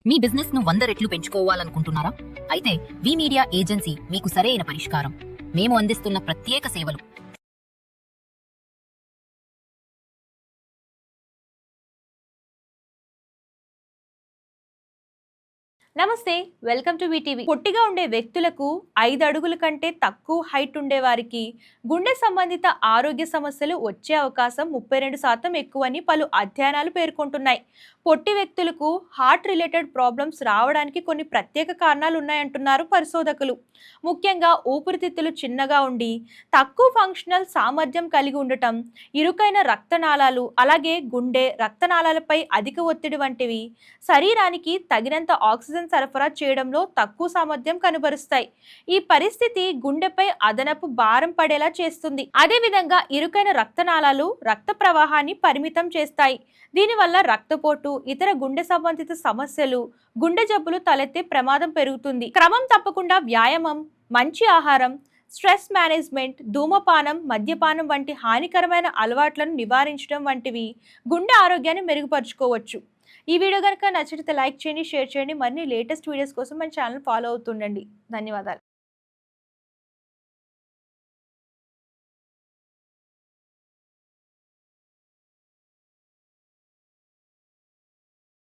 మీ business ను 100 రెట్లు పెంచుకోవాలనుకుంటున్నారా? అయితే వి మీడియా ఏజెన్సీ మీకు సరైన పరిష్కారం. మేము అందిస్తున్న ప్రత్యేక సేవలు. నమస్తే, వెల్కమ్ టు వీటీవీ. పొట్టిగా ఉండే వ్యక్తులకు 5 అడుగుల కంటే తక్కువ హైట్ ఉండే వారికి గుండె సంబంధిత ఆరోగ్య సమస్యలు వచ్చే అవకాశం 32% ఎక్కువని పలు అధ్యయనాలు పేర్కొంటున్నాయి. పొట్టి వ్యక్తులకు హార్ట్ రిలేటెడ్ ప్రాబ్లమ్స్ రావడానికి కొన్ని ప్రత్యేక కారణాలు ఉన్నాయంటున్నారు పరిశోధకులు. ముఖ్యంగా ఊపిరితిత్తులు చిన్నగా ఉండి తక్కువ ఫంక్షనల్ సామర్థ్యం కలిగి ఉండటం, ఇరుకైన రక్తనాళాలు, అలాగే గుండె రక్తనాళాలపై అధిక ఒత్తిడి వంటివి శరీరానికి తగినంత ఆక్సిజన్ సరఫరా చేయడంలో తక్కువ సామర్థ్యం కనబరుస్తాయి. ఈ పరిస్థితి గుండెపై అదనపు భారం పడేలా చేస్తుంది. అదేవిధంగా ఇరుకైన రక్తనాళాలు రక్త ప్రవాహాన్ని పరిమితం చేస్తాయి. దీనివల్ల రక్తపోటు, ఇతర గుండె సంబంధిత సమస్యలు, గుండె జబ్బులు తలెత్తే ప్రమాదం పెరుగుతుంది. క్రమం తప్పకుండా వ్యాయామం, మంచి ఆహారం, స్ట్రెస్ మేనేజ్మెంట్, ధూమపానం, మద్యపానం వంటి హానికరమైన అలవాట్లను నివారించడం వంటివి గుండె ఆరోగ్యాన్ని మెరుగుపరుచుకోవచ్చు. ఈ వీడియో కనుక నచ్చితే లైక్ చేయండి, షేర్ చేయండి. మరిన్ని లేటెస్ట్ వీడియోస్ కోసం మన ఛానల్ ఫాలో అవుతుండండి. ధన్యవాదాలు.